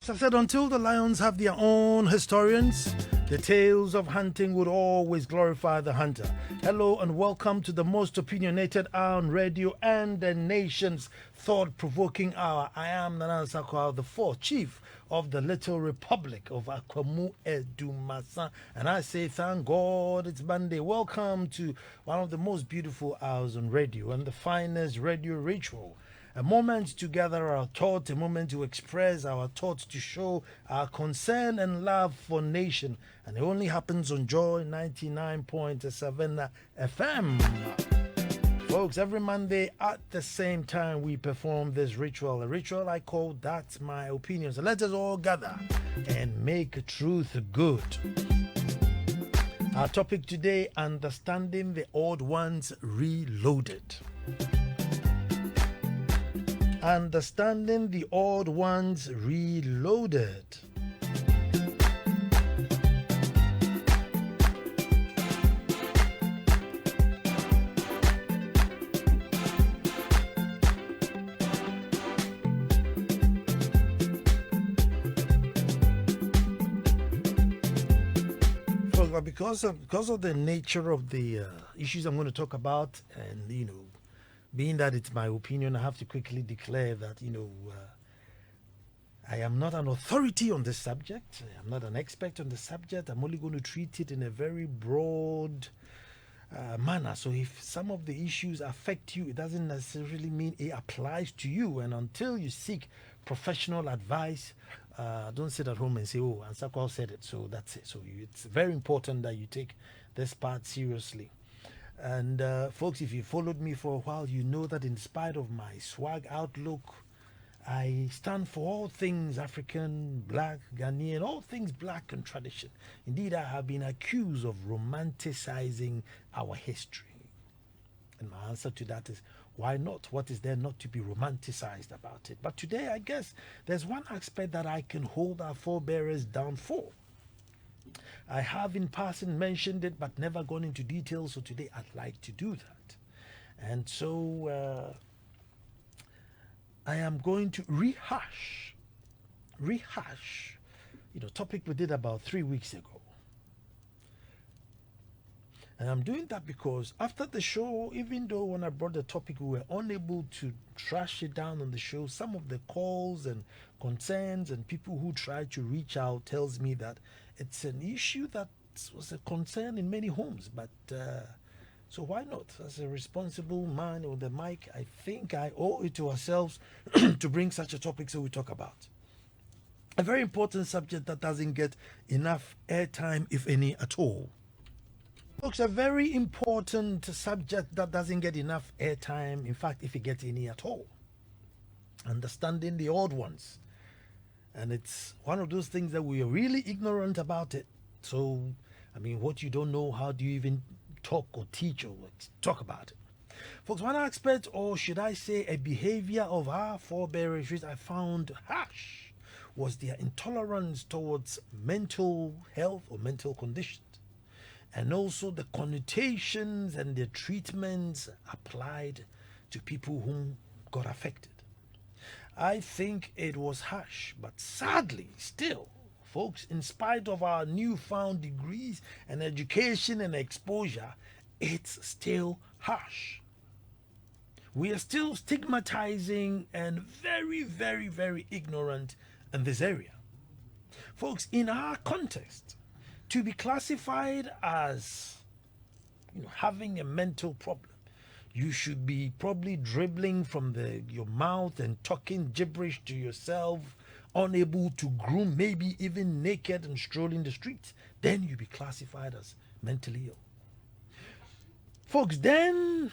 So I said, until the lions have their own historians, the tales of hunting would always glorify the hunter. Hello and welcome to the most opinionated hour on radio and the nation's thought-provoking hour. I am Nana Ansah Kwao IV, Chief of the Little Republic of Akwamu Edumasa. And I say, thank God it's Monday. Welcome to one of the most beautiful hours on radio and the finest radio ritual. A moment to gather our thoughts, a moment to express our thoughts, to show our concern and love for nation. And it only happens on Joy 99.7 FM. Folks, every Monday at the same time we perform this ritual, a ritual I call That's My Opinion. So let us all gather and make truth good. Our topic today, understanding the odd ones reloaded. Understanding the odd ones reloaded. Because of the nature of the issues I'm going to talk about, and being that it's my opinion, I have to quickly declare that, I am not an authority on this subject. I'm not an expert on the subject. I'm only going to treat it in a very broad manner. So if some of the issues affect you, it doesn't necessarily mean it applies to you. And until you seek professional advice, don't sit at home and say, oh, Ansah Kwao said it, so that's it. So it's very important that you take this part seriously. And folks, if you followed me for a while, you know that in spite of my swag outlook, I stand for all things African, black, Ghanaian, all things black and tradition. Indeed, I have been accused of romanticizing our history. And my answer to that is, why not? What is there not to be romanticized about it? But today, I guess, there's one aspect that I can hold our forebearers down for. I have in passing mentioned it, but never gone into detail, so today I'd like to do that. And so I am going to rehash, topic we did about 3 weeks ago. And I'm doing that because after the show, even though when I brought the topic, we were unable to trash it down on the show, some of the calls and concerns and people who tried to reach out tells me that it's an issue that was a concern in many homes. But so why not? As a responsible man on the mic, I think I owe it to ourselves to bring such a topic so we talk about. A very important subject that doesn't get enough airtime, if any at all. Folks, a very important subject that doesn't get enough airtime, in fact, if it gets any at all. Understanding the odd ones. And it's one of those things that we are really ignorant about it. So, what you don't know, how do you even talk or teach or talk about it? Folks, one aspect, or should I say a behavior of our forebears, which I found harsh, was their intolerance towards mental health or mental conditions. And also the connotations and the treatments applied to people whom got affected. I think it was harsh, but sadly still, folks, in spite of our newfound degrees and education and exposure, it's still harsh. We are still stigmatizing and very, very, very ignorant in this area. Folks, in our context, to be classified as having a mental problem, you should be probably dribbling from your mouth and talking gibberish to yourself, unable to groom, maybe even naked and strolling the streets. Then you be classified as mentally ill. Folks, then,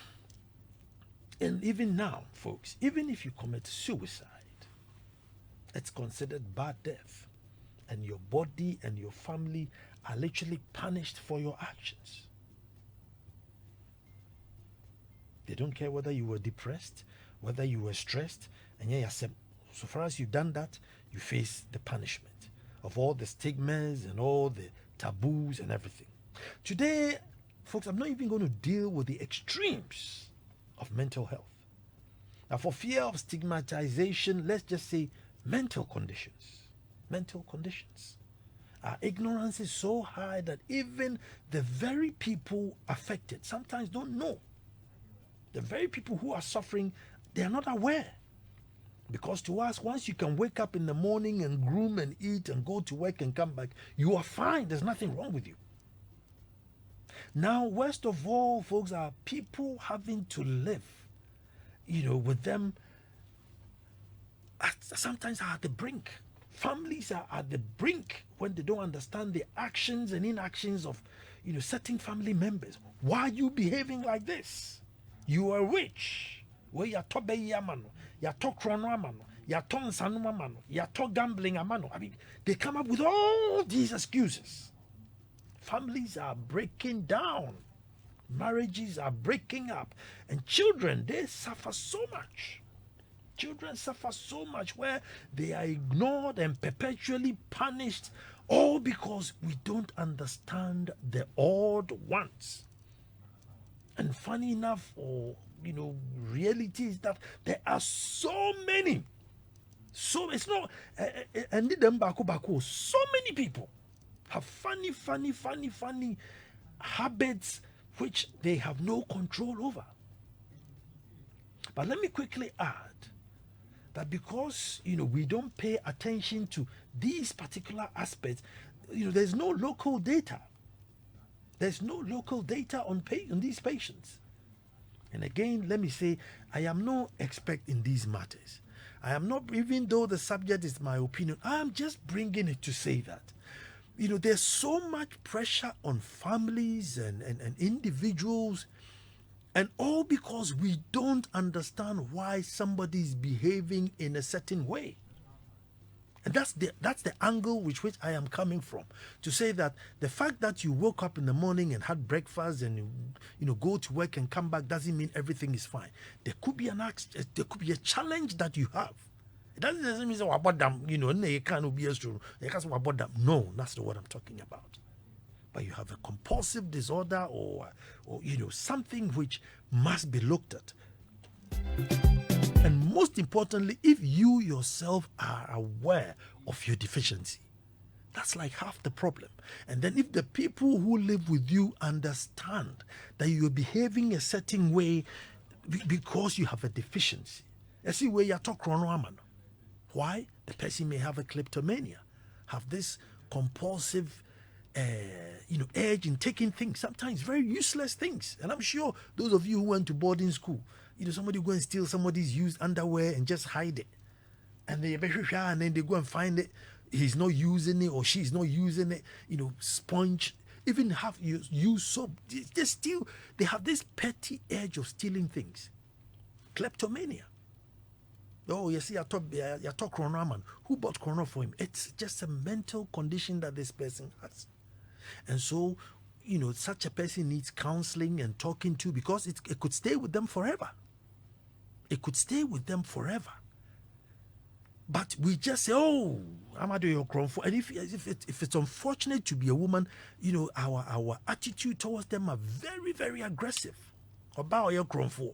and even now, folks, even if you commit suicide, it's considered bad death. And your body and your family are literally punished for your actions. They don't care whether you were depressed, whether you were stressed, and so far as you've done that, you face the punishment of all the stigmas and all the taboos and everything. Today, folks, I'm not even going to deal with the extremes of mental health. Now, for fear of stigmatization, let's just say mental conditions. mental conditions. Our ignorance is so high that even the very people affected sometimes don't know. The very people who are suffering, they are not aware. Because to us, once you can wake up in the morning and groom and eat and go to work and come back, you are fine. There's nothing wrong with you. Now, worst of all, folks, are people having to live, with them sometimes are at the brink. Families are at the brink when they don't understand the actions and inactions of, certain family members. Why are you behaving like this? You are rich. Where you talk yamano, you talk chrono amano, you talk sanuma mano, you talk gambling amano. I mean, they come up with all these excuses. Families are breaking down. Marriages are breaking up. And children, they suffer so much. Children suffer so much where they are ignored and perpetually punished, all because we don't understand the odd ones. And funny enough, reality is that there are so many. So it's not, and so many people have funny habits which they have no control over. But let me quickly add that because we don't pay attention to these particular aspects, there's no local data. There's no local data on these patients. And again, let me say, I am no expert in these matters. I am not, even though the subject is my opinion, I am just bringing it to say that, there's so much pressure on families and individuals, and all because we don't understand why somebody is behaving in a certain way. And that's the angle which I am coming from, to say that the fact that you woke up in the morning and had breakfast and go to work and come back doesn't mean everything is fine. There could be a challenge that you have. It doesn't mean about them, you can't be as true. About them. No, that's not what I'm talking about. But you have a compulsive disorder or something which must be looked at. And most importantly, if you yourself are aware of your deficiency, that's like half the problem. And then if the people who live with you understand that you're behaving a certain way because you have a deficiency, see where you're talking. Why? The person may have a kleptomania, have this compulsive edge in taking things, sometimes very useless things. And I'm sure those of you who went to boarding school, somebody go and steal somebody's used underwear and just hide it. And then they go and find it. He's not using it or she's not using it. Sponge, even have used soap. They have this petty edge of stealing things. Kleptomania. Oh, you see, I talk Corona man. Who bought Corona for him? It's just a mental condition that this person has. And so, such a person needs counseling and talking to, because it could stay with them forever. It could stay with them forever. But we just say, oh, I'm going to do your crown for. And if it's unfortunate to be a woman, our attitude towards them are very, very aggressive. About your crown for.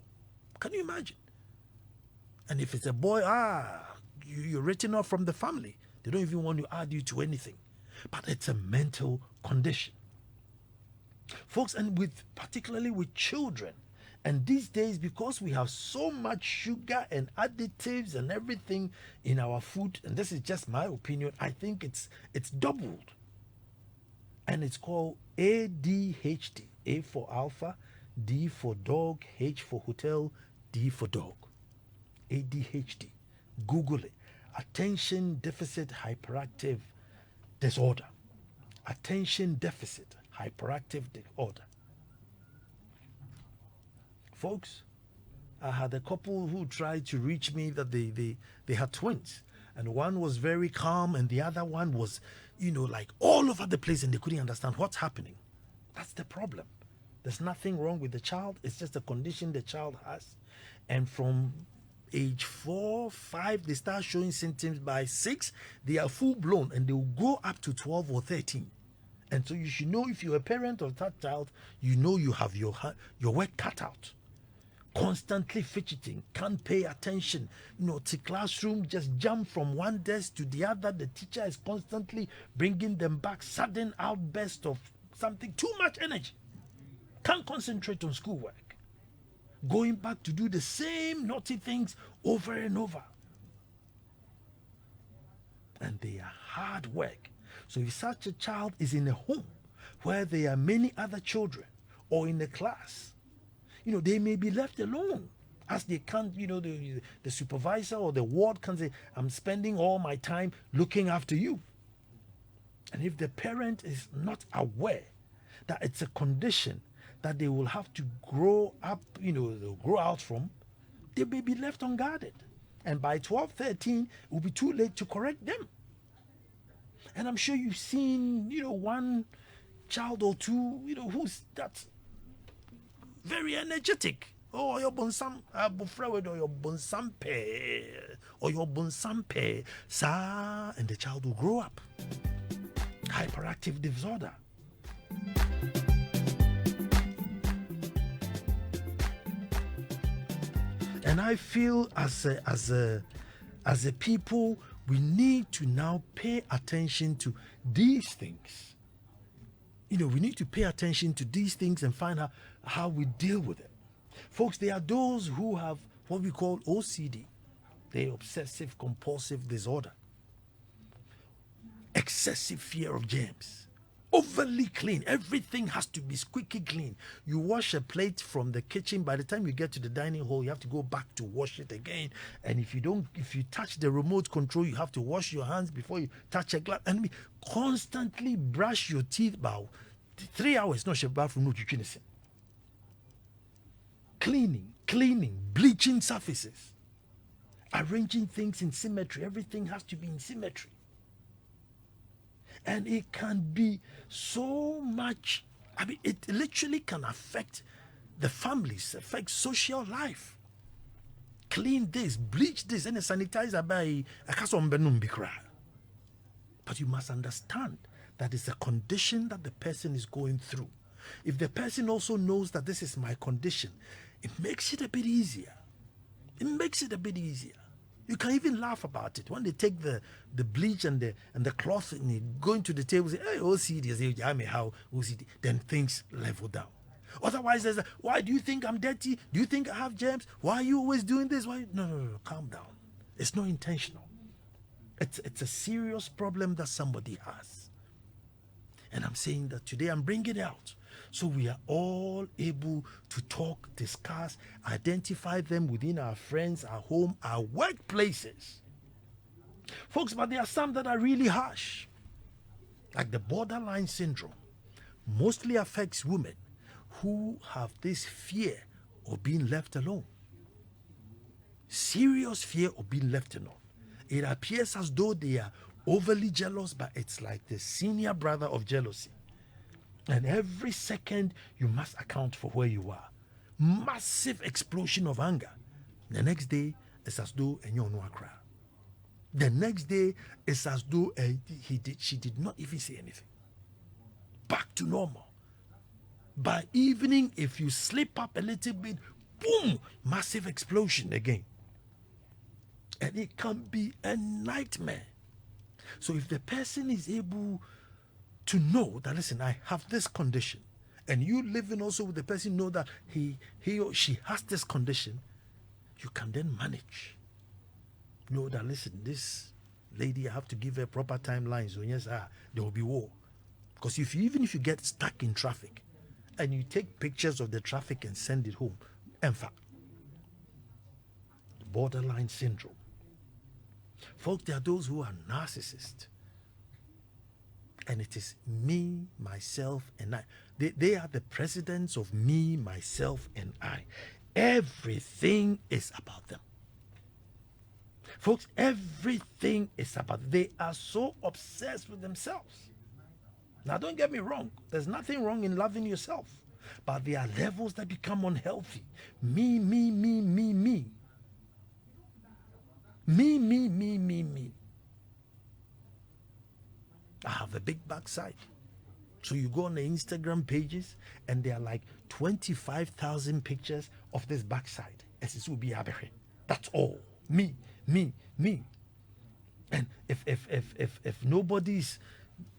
Can you imagine? And if it's a boy, you're written off from the family. They don't even want to add you to anything. But it's a mental condition. Folks, and particularly with children, and these days, because we have so much sugar and additives and everything in our food, and this is just my opinion, I think it's doubled. And it's called ADHD. A for alpha, D for dog, H for hotel, D for dog. ADHD. Google it. Attention Deficit Hyperactive Disorder. Attention Deficit Hyperactive Disorder. Folks, I had a couple who tried to reach me that they had twins. And one was very calm and the other one was, like all over the place, and they couldn't understand what's happening. That's the problem. There's nothing wrong with the child. It's just a condition the child has. And from age 4, 5, they start showing symptoms. By 6, they are full blown, and they will go up to 12 or 13. And so you should know, if you're a parent of that child, you have your work cut out. constantly fidgeting, can't pay attention, to classroom, just jump from one desk to the other. The teacher is constantly bringing them back, sudden outburst of something, too much energy, can't concentrate on schoolwork, going back to do the same naughty things over and over. And they are hard work. So if such a child is in a home where there are many other children, or in a class, they may be left alone, as they can't, the supervisor or the ward can say, I'm spending all my time looking after you. And if the parent is not aware that it's a condition that they will have to grow up, they'll grow out from, they may be left unguarded. And by 12, 13, it will be too late to correct them. And I'm sure you've seen, one child or two, who's that's very energetic. Oh, your bonsam, or your bonsampe, or your bonsampe, sa, and the child will grow up. Hyperactive disorder. And I feel as a people, we need to now pay attention to these things. We need to pay attention to these things and find out how we deal with it. Folks, there are those who have what we call OCD, the obsessive compulsive disorder, excessive fear of germs, overly clean. Everything has to be squeaky clean. You wash a plate from the kitchen, by the time you get to the dining hall, you have to go back to wash it again. And if you touch the remote control, you have to wash your hands before you touch a glass. And constantly brush your teeth about 3 hours. No, from no cleaning, bleaching surfaces, arranging things in symmetry. Everything has to be in symmetry. And it can be so much, it literally can affect the families, affect social life. Clean this, bleach this, and sanitize by a. But you must understand that it's a condition that the person is going through. If the person also knows that this is my condition, it makes it a bit easier. You can even laugh about it. When they take the bleach and the cloth and you go into the table and say, hey, OCD, how OCD, then things level down. Otherwise, there's why do you think I'm dirty? Do you think I have germs? Why are you always doing this? Why? No, calm down. It's not intentional. It's a serious problem that somebody has. And I'm saying that today I'm bringing it out, so we are all able to talk, discuss, identify them within our friends, our home, our workplaces. Folks, but there are some that are really harsh, like the borderline syndrome. Mostly affects women who have this fear of being left alone. Serious fear of being left alone. It appears as though they are overly jealous, but it's like the senior brother of jealousy. And every second you must account for where you are. Massive explosion of anger. The next day it's as though the next day it's as though she did not even say anything. Back to normal. By evening, if you slip up a little bit, boom, massive explosion again. And it can be a nightmare. So if the person is able to know that, listen, I have this condition, and you living also with the person know that he or she has this condition, you can then manage. Know that, listen, this lady, I have to give her proper timelines. So yes, there will be war. Because even if you get stuck in traffic and you take pictures of the traffic and send it home, in fact, borderline syndrome. Folks, there are those who are narcissists. And it is me, myself, and I. They are the presidents of me, myself, and I. Everything is about them. Folks, everything is about them. They are so obsessed with themselves. Now, don't get me wrong. There's nothing wrong in loving yourself. But there are levels that become unhealthy. Me. Me. I have a big backside. So you go on the Instagram pages and there are like 25,000 pictures of this backside. As it will be aberre. That's all. Me. And if nobody's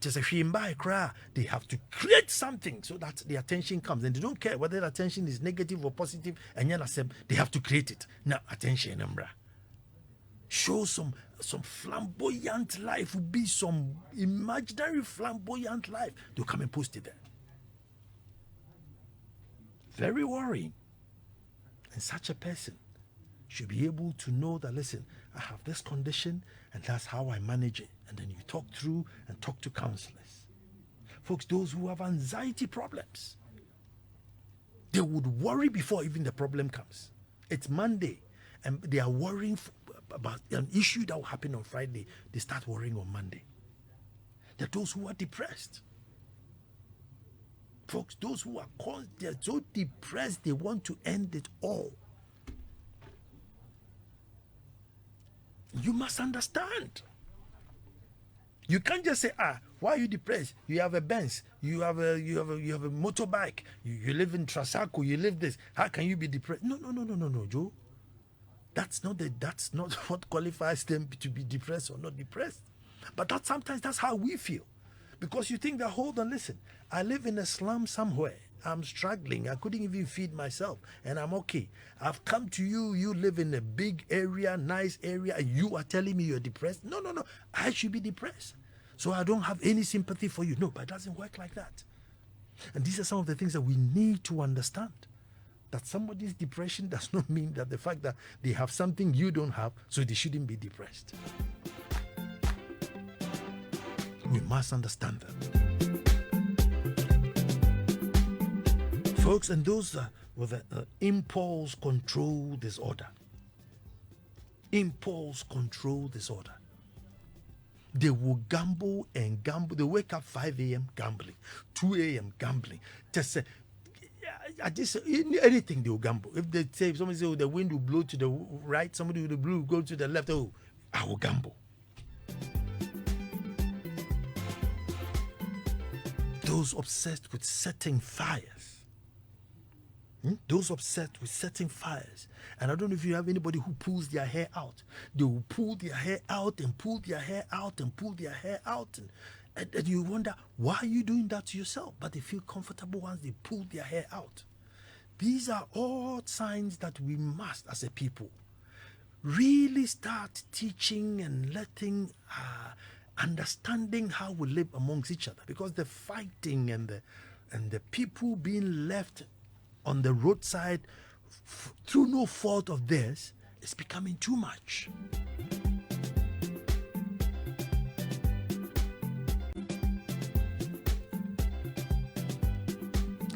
just a shimba cry, they have to create something so that the attention comes. And they don't care whether the attention is negative or positive, and they have to create it. Now, attention, Ambra. Show some flamboyant life, will be some imaginary flamboyant life. They'll come and post it there. Very worrying. And such a person should be able to know that, listen, I have this condition and that's how I manage it. And then you talk through and talk to counselors. Folks, those who have anxiety problems, they would worry before even the problem comes. It's Monday and they are worrying about an issue that will happen on Friday. They start worrying on Monday. There are those who are depressed. Folks, those who are they're so depressed, they want to end it all. You must understand. You can't just say, why are you depressed? You have a Benz, you have a motorbike, you live in Trasaco, you live this. How can you be depressed? No, Joe. That's not what qualifies them to be depressed or not depressed. But sometimes that's how we feel. Because you think that, hold on, listen, I live in a slum somewhere. I'm struggling. I couldn't even feed myself. And I'm okay. I've come to you. You live in a big area, nice area. And you are telling me you're depressed? No. I should be depressed. So I don't have any sympathy for you. No, but it doesn't work like that. And these are some of the things that we need to understand. That somebody's depression does not mean that the fact that they have something you don't have, so they shouldn't be depressed. We must understand that. Folks, and those with impulse control disorder. Impulse control disorder. They will gamble and gamble. They wake up 5 a.m. gambling, 2 a.m. gambling. Just anything they will gamble. If somebody say, the wind will blow to the right, somebody will go to the left, I will gamble. Those obsessed with setting fires. Those obsessed with setting fires. And I don't know if you have anybody who pulls their hair out. They will pull their hair out and pull their hair out and pull their hair out. And you wonder, why are you doing that to yourself? But they feel comfortable once they pull their hair out. These are all signs that we must, as a people, really start teaching and letting, understanding how we live amongst each other. Because the fighting and the people being left on the roadside through no fault of theirs is becoming too much.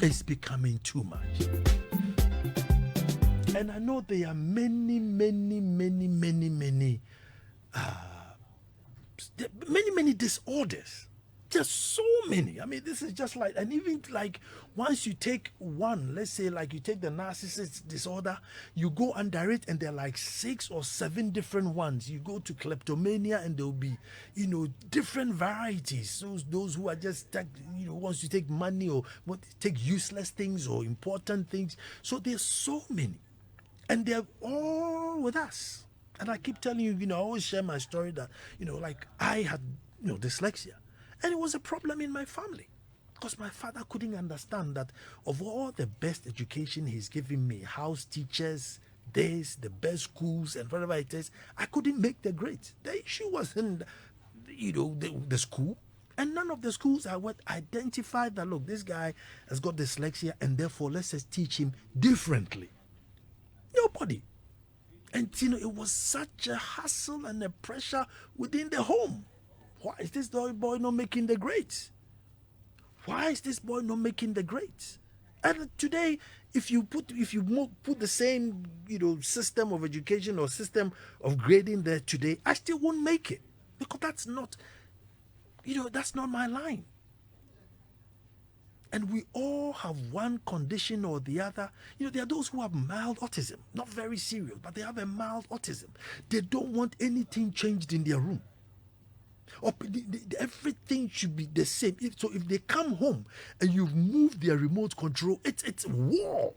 It's becoming too much. And I know there are many disorders. Just so many. I mean, this is just like, and even like once you take one, let's say like you take the narcissist disorder, you go under it and there are like 6 or 7 different ones. You go to kleptomania and there'll be, different varieties. So those who are just, wants to take money or want to take useless things or important things. So there's so many. And they're all with us. And I keep telling you, I always share my story that, like I had, dyslexia. And it was a problem in my family because my father couldn't understand that of all the best education he's given me, house teachers, the best schools and whatever it is, I couldn't make the grades. The issue wasn't, the school. And none of the schools I went identified that, look, this guy has got dyslexia and therefore let's just teach him differently. Nobody. And, it was such a hassle and a pressure within the home. Why is this boy not making the grades? Why is this boy not making the grades? And today, if you put the same system of education or system of grading there today, I still won't make it because that's not my line. And we all have one condition or the other. There are those who have mild autism, not very serious, but they have a mild autism. They don't want anything changed in their room. Everything should be the same. So if they come home and you've moved their remote control, it's war.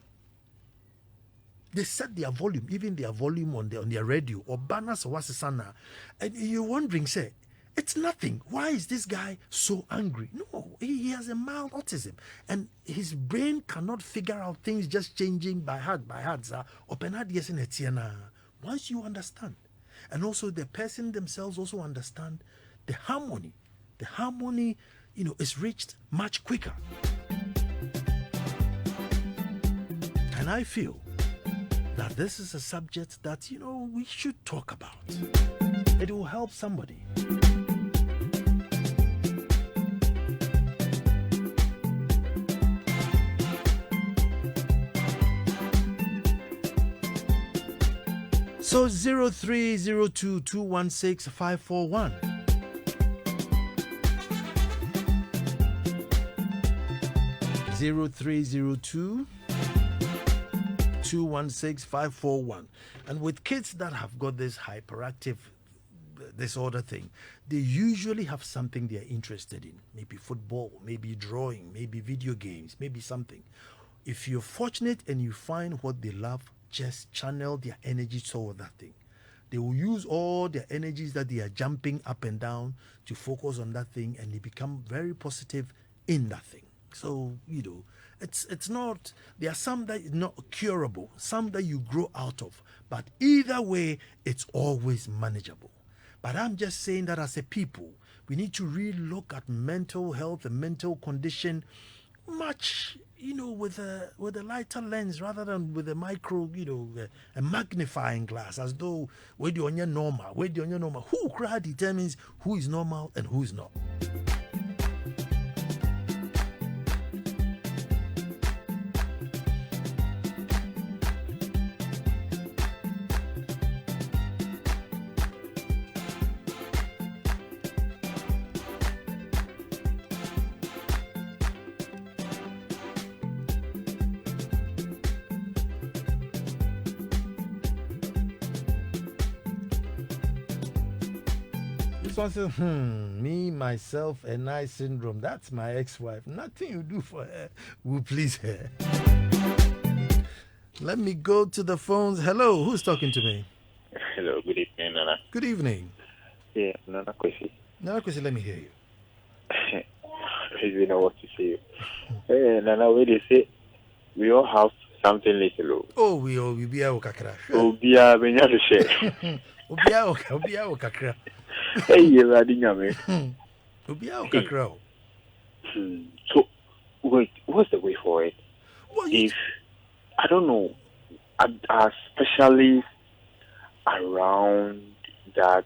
They set their volume, even their volume on their radio or banners or what's sana, and you're wondering, say, it's nothing. Why is this guy so angry? No, he has a mild autism, and his brain cannot figure out things just changing by heart. Once you understand, and also the person themselves also understand the harmony. The harmony, is reached much quicker. And I feel that this is a subject that, we should talk about. It will help somebody. So 0302216541. 0302216541. And with kids that have got this hyperactive disorder thing, they usually have something they're interested in. Maybe football, maybe drawing, maybe video games, maybe something. If you're fortunate and you find what they love, just channel their energy toward that thing. They will use all their energies that they are jumping up and down to focus on that thing, and they become very positive in that thing. So, it's not, there are some that is not curable, some that you grow out of, but either way, it's always manageable. But I'm just saying that as a people, we need to really look at mental health and mental condition much, with a lighter lens rather than with a micro, a magnifying glass, as though where you're normal. Who crowd determines who is normal and who is not. So I said, me, myself, and I syndrome. That's my ex-wife. Nothing you do for her will please her. Let me go to the phones. Hello, who's talking to me? Hello, good evening, Nana. Good evening. Yeah, Nana Kwesi. Nana Kwesi, let me hear you. I don't know what to say. Hey, Nana, where they say we all have something little. Oh, we be our kakra. Oh, be a benyado share. Obi our kakra. Hey, you're adding a man. Obi our kakra. So, wait, what's the way for it? If, I don't know, especially around that,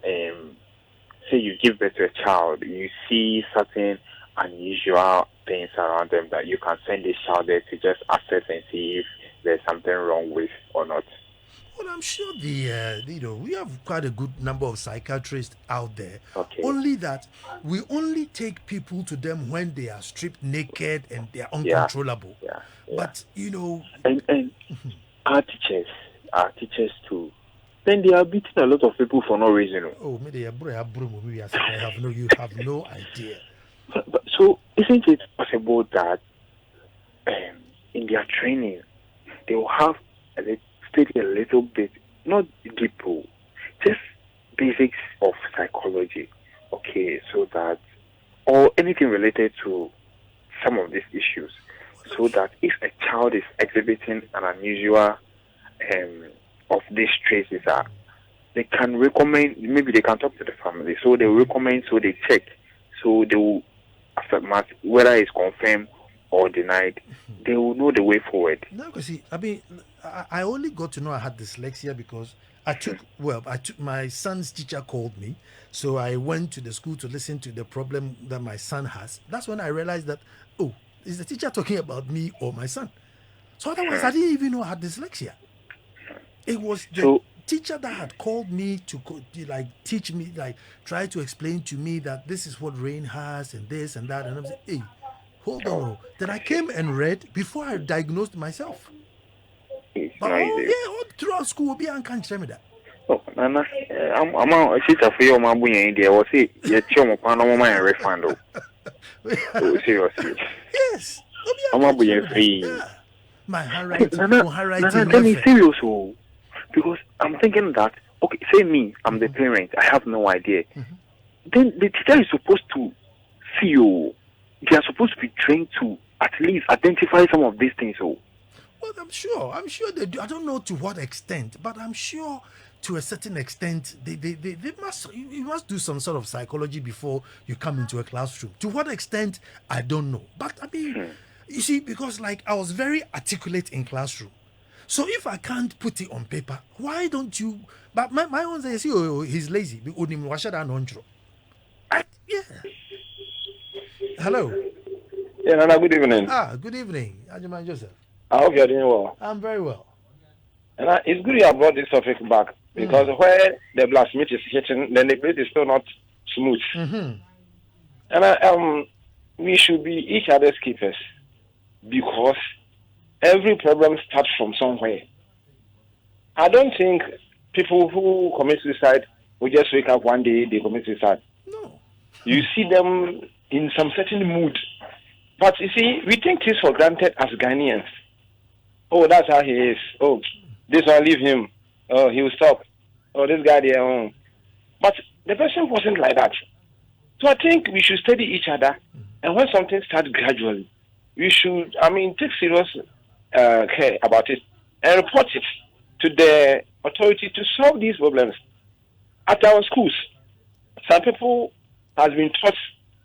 say you give birth to a child, you see certain unusual things around them that you can send this child there to just assess and see if there's something wrong with or not. Well, I'm sure we have quite a good number of psychiatrists out there. Okay. Only that we only take people to them when they are stripped naked and they are uncontrollable. Yeah. But and our teachers too. Then they are beating a lot of people for no reason. Oh, maybe you have no idea. But so isn't it possible that in their training they will have study a little bit, not deep, just basics of psychology, okay, so that, or anything related to some of these issues, so that if a child is exhibiting an unusual of these traits, they can recommend, maybe they can talk to the family, so they recommend, so they check, so they will, after math, whether it's confirmed or denied, they will know the way forward. No, because see, I only got to know I had dyslexia because I took my son's teacher called me, so I went to the school to listen to the problem that my son has. That's when I realized that, oh, is the teacher talking about me or my son? So otherwise, I didn't even know I had dyslexia. It was the teacher that had called me to teach me, try to explain to me that this is what Rain has and this and that, and I'm saying, hey, hold on. Then I came and read before I diagnosed myself. But all throughout school, be unconscious that. Oh, Nana, I'm a sister for your mamma in India. Was it your chum upon my refund? Oh, seriously. Yes. I'm a boy free. Yeah. My handwriting, Nana, handwriting. tell me serious, oh, because I'm thinking that, okay, say me, I'm the parent, I have no idea. Then the teacher is supposed to see you. They are supposed to be trained to at least identify some of these things, oh. Well, I'm sure they do. I don't know to what extent, but I'm sure to a certain extent they must, you must do some sort of psychology before you come into a classroom. To what extent, I don't know. But I mean, you see, because like I was very articulate in classroom. So if I can't put it on paper, why don't you? But my own says, oh, he's lazy. Yeah. Hello. Yeah, Nana, good evening. Good evening. Ajuman Joseph. I hope you're doing well. I'm very well. And it's good you have brought this topic back because where the blacksmith is hitting, then the place is still not smooth. And we should be each other's keepers because every problem starts from somewhere. I don't think people who commit suicide will just wake up one day, they commit suicide. No. You see them in some certain mood. But you see, we take this for granted as Ghanaians. Oh, that's how he is. Oh, this one, leave him. Oh, he will stop. Oh, this guy there. But the person wasn't like that. So I think we should study each other. And when something starts gradually, we should, take serious care about it and report it to the authority to solve these problems. At our schools, some people has been taught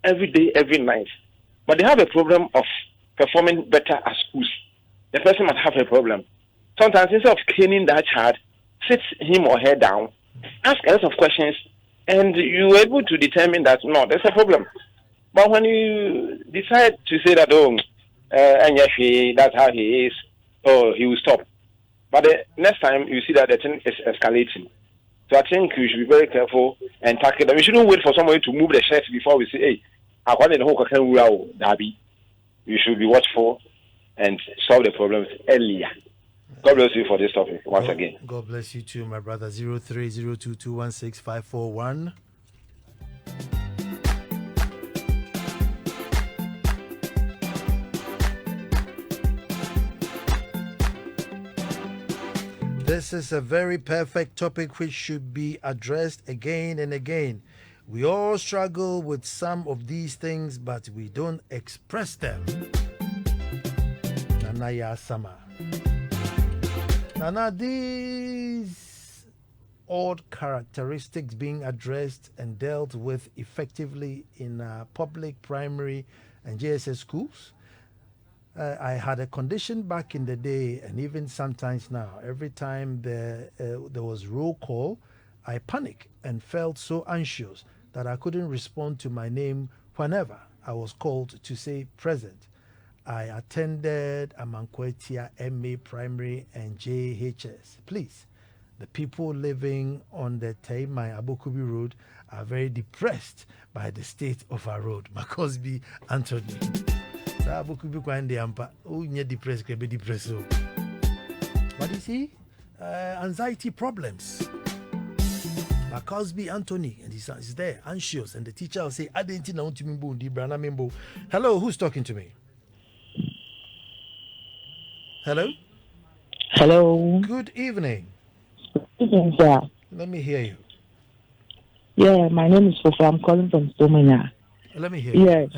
every day, every night. But they have a problem of performing better at schools. The person must have a problem. Sometimes instead of caning that child, sit him or her down, ask a lot of questions, and you're able to determine that, no, there's a problem. But when you decide to say that, and yes, that's how he is, he will stop. But the next time you see that the thing is escalating. So I think we should be very careful and tackle them. We shouldn't wait for somebody to move the shirt before we say, hey, you should be watchful and solve the problems earlier. God bless you for this topic once again. God bless you too, my brother. 0302216541. This is a very perfect topic which should be addressed again and again. We all struggle with some of these things, but we don't express them. Nana Sama. Nana, these odd characteristics being addressed and dealt with effectively in public, primary, and JSS schools. I had a condition back in the day, and even sometimes now, every time there was roll call, I panicked and felt so anxious that I couldn't respond to my name whenever I was called to say present. I attended Amankwetia MA Primary and JHS. Please, the people living on the Taimai Abokubi Road are very depressed by the state of our road. Makosby Anthony. Abokubi Kwande Ampa. Oh, you're depressed, can be depressed. But you see, anxiety problems. Cosby Anthony, and his son is there, anxious, and the teacher will say, hello, who's talking to me? Hello? Hello. Good evening. Good evening, sir. Let me hear you. Yeah, my name is Fofa. I'm calling from Somania. Let me hear you. Yes,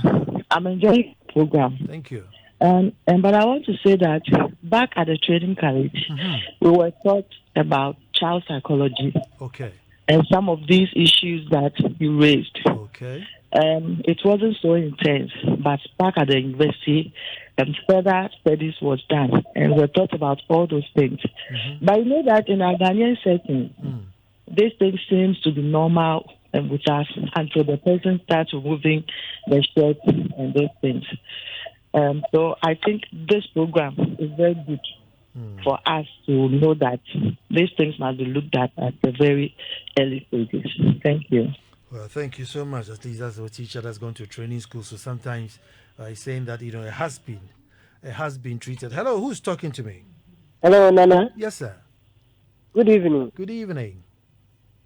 I'm enjoying the program. Thank you. But I want to say that back at the training college, we were taught about child psychology. Okay. And some of these issues that you raised. Okay. It wasn't so intense, but back at the university, further studies was done, and we taught about all those things. But you know that in our Ghanaian setting, this thing seems to be normal with us until the person starts removing the shirt and those things. So I think this program is very good for us to know that these things must be looked at the very early stages. Thank you. Well, thank you so much. At least that's a teacher that's gone to training school. So sometimes he's saying that, it has been treated. Hello, who's talking to me? Hello, Nana. Yes, sir. Good evening. Good evening.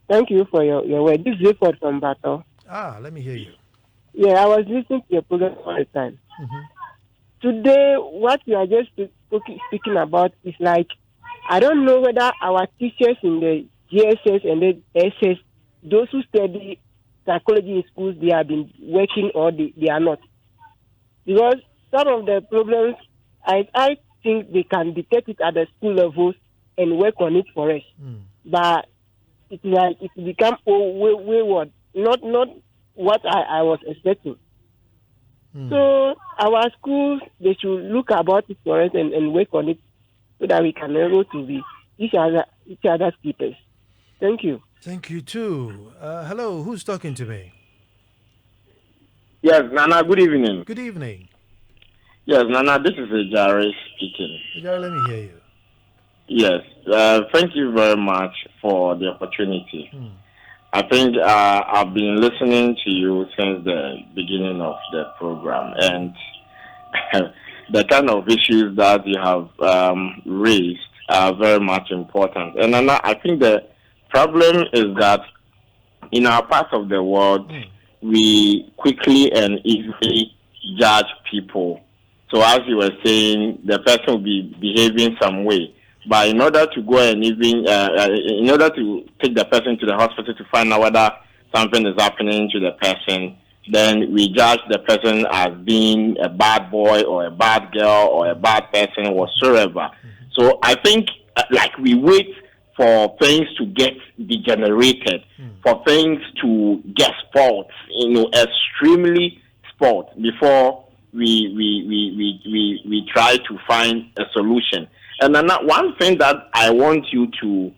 Thank you for your word. This is Report from Battle. Let me hear you. Yeah, I was listening to your program all the time. Mm-hmm. Today, what we are just speaking about is like, I don't know whether our teachers in the GSS and the SS, those who study psychology in schools, they have been working or they are not. Because some of the problems, I think they can detect it at the school levels and work on it for us. But it's like it become wayward, not what I was expecting. So our schools, they should look about it for us and work on it so that we can be able to be each other's keepers. Thank you. Thank you too. Hello, who's talking to me? Yes, Nana, good evening. Good evening. Yes, Nana, this is Ejare speaking. Ejare, let me hear you. Yes, thank you very much for the opportunity. I think I've been listening to you since the beginning of the program, and the kind of issues that you have raised are very much important. And I think the problem is that in our part of the world, we quickly and easily judge people. So as you were saying, the person will be behaving some way. But in order to go and even, in order to take the person to the hospital to find out whether something is happening to the person, then we judge the person as being a bad boy or a bad girl or a bad person whatsoever. So I think like we wait for things to get degenerated, for things to get spoiled, extremely spoiled before we try to find a solution. And then one thing that I want you to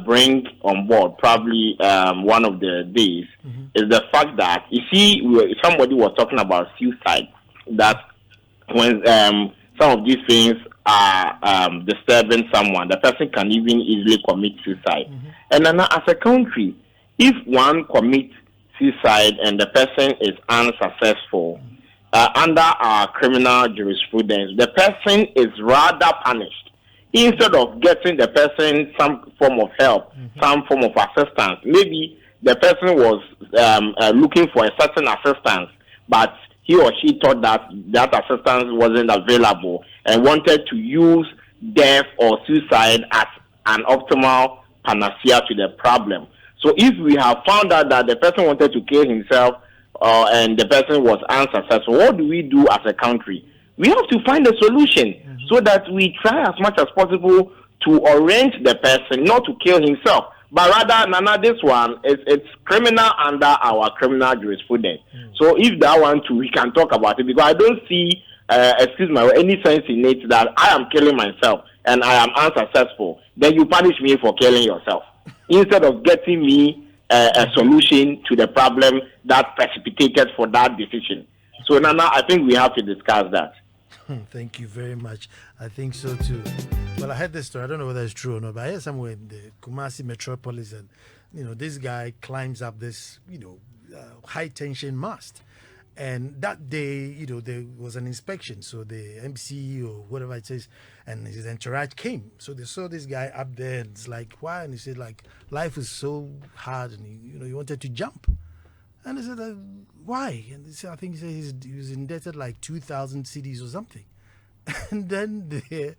bring on board, probably one of the days, is the fact that, you see, somebody was talking about suicide, that when some of these things are disturbing someone, the person can even easily commit suicide. And then as a country, if one commits suicide and the person is unsuccessful, under our criminal jurisprudence, the person is rather punished. Instead of getting the person some form of help, some form of assistance, maybe the person was looking for a certain assistance, but he or she thought that that assistance wasn't available and wanted to use death or suicide as an optimal panacea to the problem. So if we have found out that the person wanted to kill himself and the person was unsuccessful, what do we do as a country? We have to find a solution so that we try as much as possible to orient the person not to kill himself, but rather, Nana, this one it's criminal under our criminal jurisprudence. So if that one too, we can talk about it, because I don't see, any sense in it that I am killing myself and I am unsuccessful. Then you punish me for killing yourself instead of getting me a solution to the problem that precipitated for that decision. So, Nana, I think we have to discuss that. Thank you very much. I think so too. Well, I heard this story. I don't know whether it's true or not, but I heard somewhere in the Kumasi metropolis, and this guy climbs up this high tension mast, and that day there was an inspection. So the MC or whatever it says, and his entourage came. So they saw this guy up there, and it's like, why? And he said, like, life is so hard, and he wanted to jump. And they said, why? And they said, I think he said he was indebted like 2,000 CDs or something. And then the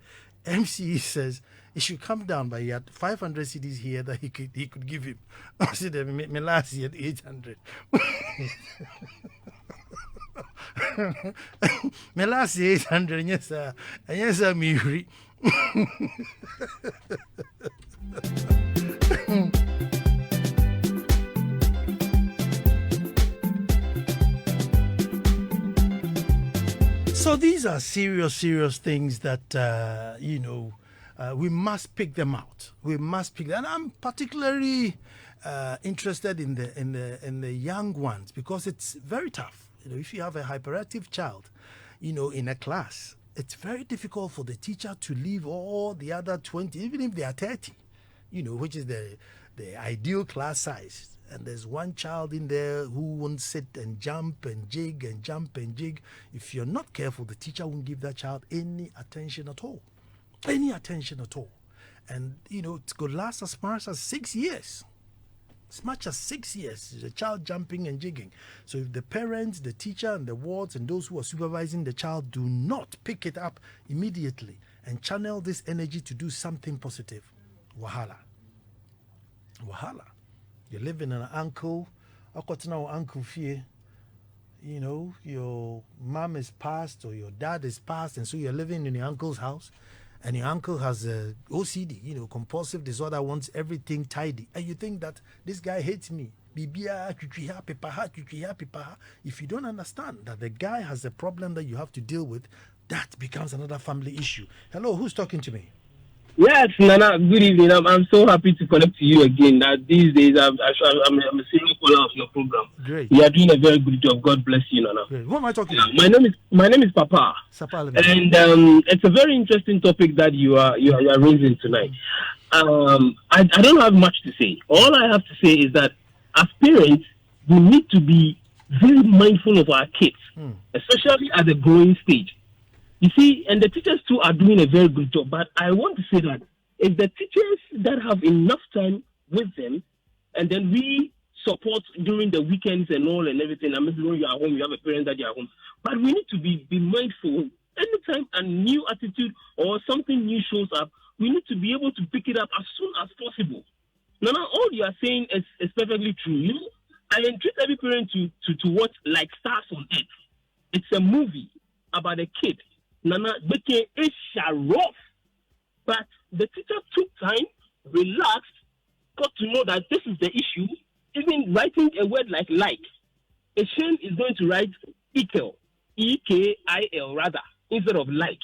MC says he should come down, but he had 500 CDs here that he could give him. I said, my last year 800. My last year 800, and yes, sir. And yes, sir, me. So these are serious things that we must pick them out. We must pick them, and I'm particularly interested in the young ones, because it's very tough. If you have a hyperactive child, in a class, it's very difficult for the teacher to leave all the other 20, even if they are 30, which is the ideal class size. And there's one child in there who won't sit and jump and jig and jump and jig. If you're not careful, the teacher won't give that child any attention at all. Any attention at all. And, it could last as far as 6 years. as much as 6 years, the child jumping and jigging. So if the parents, the teacher, and the wards and those who are supervising the child do not pick it up immediately and channel this energy to do something positive, wahala. You're living in an uncle, uncle fear. You know, your mom is passed or your dad is passed, and so you're living in your uncle's house, and your uncle has a OCD, compulsive disorder, wants everything tidy, and you think that this guy hates me. If you don't understand that the guy has a problem that you have to deal with, that becomes another family issue. Hello, who's talking to me? Yes, Nana, good evening. I'm so happy to connect to you again. These days, I'm a serious follower of your program. Great. You are doing a very good job. God bless you, Nana. Great. Who am I talking to? My name is Papa. And it's a very interesting topic that you are raising tonight. I don't have much to say. All I have to say is that as parents, we need to be very mindful of our kids, especially at the growing stage. You see, and the teachers too are doing a very good job. But I want to say that if the teachers that have enough time with them, and then we support during the weekends and all and everything, and maybe when you are home, you have a parent that you are home. But we need to be mindful. Anytime a new attitude or something new shows up, we need to be able to pick it up as soon as possible. Now, all you are saying is perfectly true. I entreat every parent to watch like Stars on Earth. It's a movie about a kid. Nana became rough, but the teacher took time, relaxed, got to know that this is the issue. Even writing a word like a Shane is going to write Ekil, E-K-I-L rather, instead of like.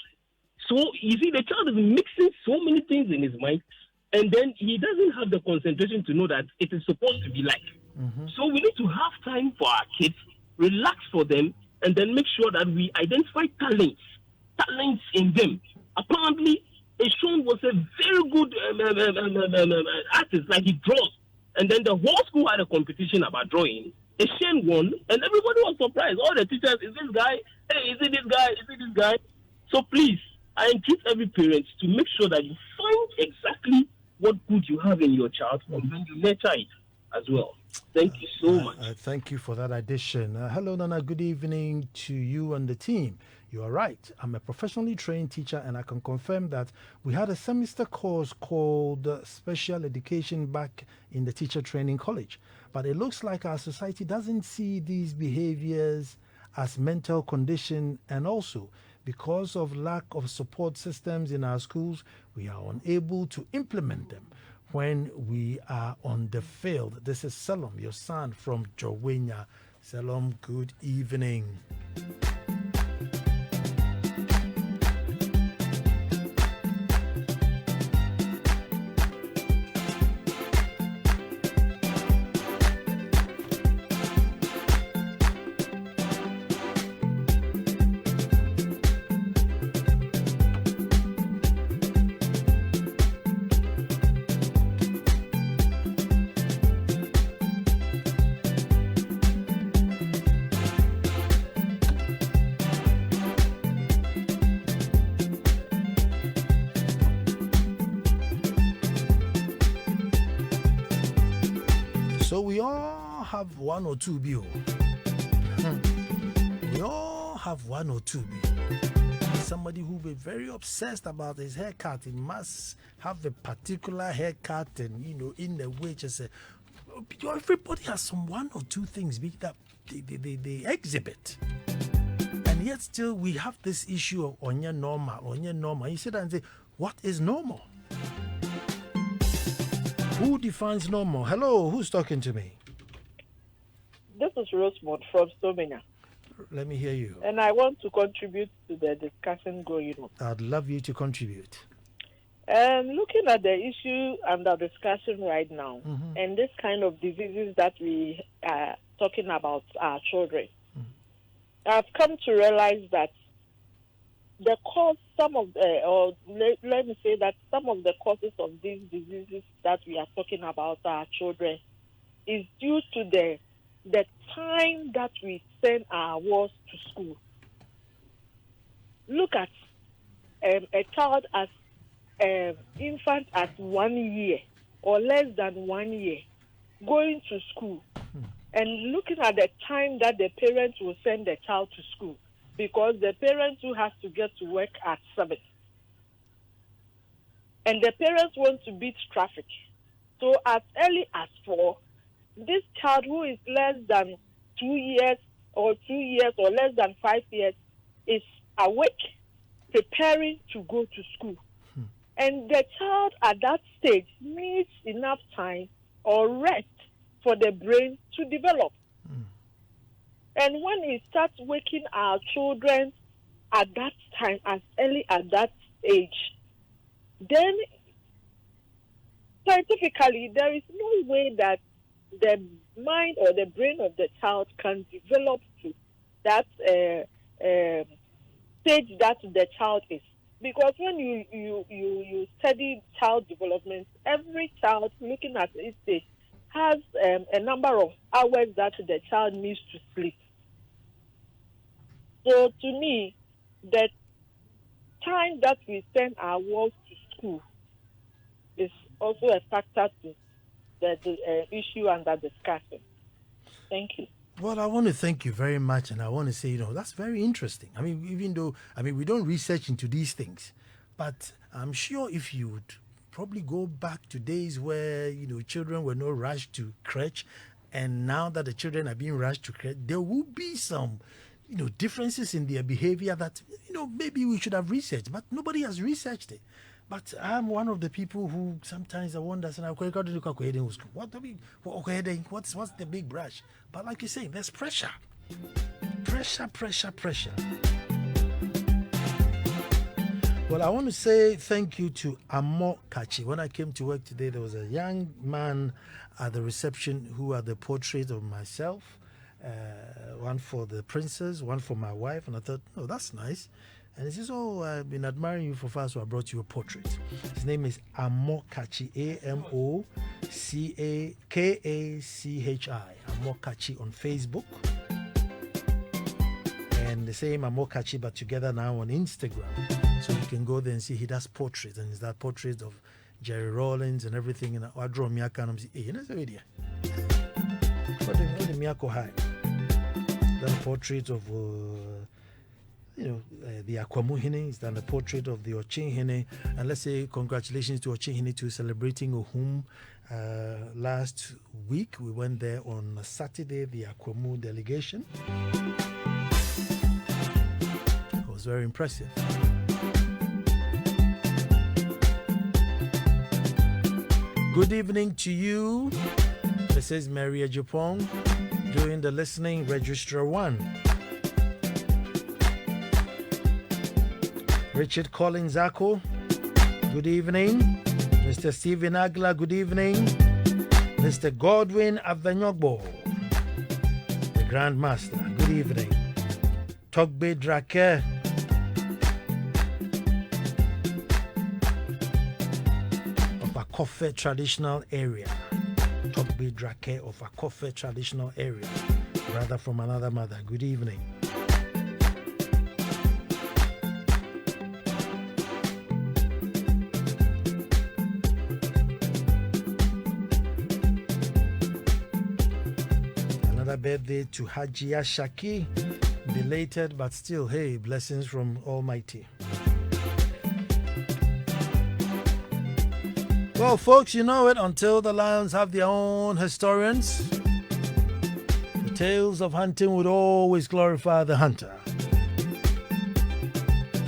So you see, the child is mixing so many things in his mind, and then he doesn't have the concentration to know that it is supposed to be like. So we need to have time for our kids, relax for them, and then make sure that we identify talents in them. Apparently, Eshon was a very good artist, like he draws. And then the whole school had a competition about drawing. Eshon won, and everybody was surprised. All the teachers, is this guy? Hey, is it this guy? Is it this guy? So please, I entreat every parent to make sure that you find exactly what good you have in your child, and then you nurture it as well. Thank you so much. Thank you for that addition. Hello, Nana. Good evening to you and the team. You are right. I'm a professionally trained teacher, and I can confirm that we had a semester course called Special Education back in the Teacher Training College. But it looks like our society doesn't see these behaviors as mental condition, and also because of lack of support systems in our schools, we are unable to implement them when we are on the field. This is Salom, your son from Jowenya. Salom, good evening. So we all have one or two B. We all have one or two B. Somebody who be very obsessed about his haircut, he must have a particular haircut, and in the way just everybody has some one or two things that they exhibit. And yet still we have this issue of onye normal. You sit there and say, what is normal? Who defines normal? Hello, who's talking to me? This is Rosemont from Stomina. Let me hear you. And I want to contribute to the discussion going on. I'd love you to contribute. Looking at the issue under discussion right now, and this kind of diseases that we are talking about our children, I've come to realize that the cause, let me say that some of the causes of these diseases that we are talking about our children is due to the time that we send our wards to school. Look at a child as infant at 1 year or less than 1 year, going to school and looking at the time that the parents will send the child to school, because the parents who has to get to work at 7. And the parents want to beat traffic. So as early as 4, this child who is less than 2 years or less than 5 years is awake, preparing to go to school. And the child at that stage needs enough time or rest for the brain to develop. And when we start waking our children at that time, as early as that age, then scientifically there is no way that the mind or the brain of the child can develop to that stage that the child is. Because when you study child development, every child looking at its stage has a number of hours that the child needs to sleep. So to me, the time that we send our world to school is also a factor to the issue under discussion. Thank you. Well, I want to thank you very much, and I want to say, that's very interesting. I mean, even though, we don't research into these things, but I'm sure if you would probably go back to days where, children were not rushed to crèche, and now that the children are being rushed to crèche, there will be some, differences in their behavior that, maybe we should have researched, but nobody has researched it. But I'm one of the people who sometimes I wonder, what's the big brush? But like you say, there's pressure. Pressure. Well, I want to say thank you to Amo Kachi. When I came to work today, there was a young man at the reception who had the portrait of myself, one for the princess, one for my wife, and I thought, that's nice. And he says, I've been admiring you for far, so I brought you a portrait. His name is Amokachi, Amokachi, Amokachi on Facebook. And the same Amokachi, but together now on Instagram. So you can go there and see he does portraits. And it's that portrait of Jerry Rollins and everything. And I draw Miyaka and I'm saying, hey, that's a video. What the Miyako high? Then a portrait of... the Akwamuhine is then the portrait of the Ochinhine. And let's say congratulations to Ochinhine to celebrating Ohum last week. We went there on Saturday, the Akwamu delegation. It was very impressive. Good evening to you. This is Maria Japong doing the listening, Registrar 1. Richard Collins Ako, good evening. Mr. Stephen Agla, good evening. Mr. Godwin Avanyogbo, the Grandmaster, good evening. Togbe Drake, of Akofe traditional area. Togbe Drake of Akofe traditional area. Brother from another mother, good evening. Birthday to Hajia Shaki, belated but still, hey, blessings from Almighty. Well, folks, you know it, until the lions have their own historians, the tales of hunting would always glorify the hunter.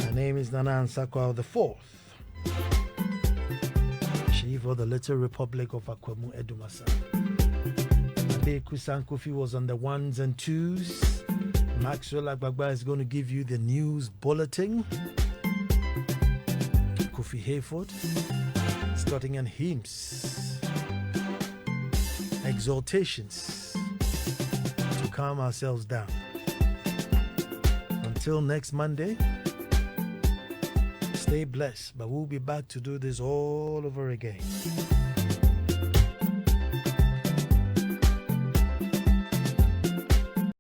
My name is Nana Ansah Kwao IV, Chief of the Little Republic of Akwamu Edumasa. Kusan Kofi was on the 1s and 2s. Maxwell Agbagba is going to give you the news bulletin. Kofi Hayford starting on hymns, exhortations to calm ourselves down. Until next Monday, stay blessed, but we'll be back to do this all over again.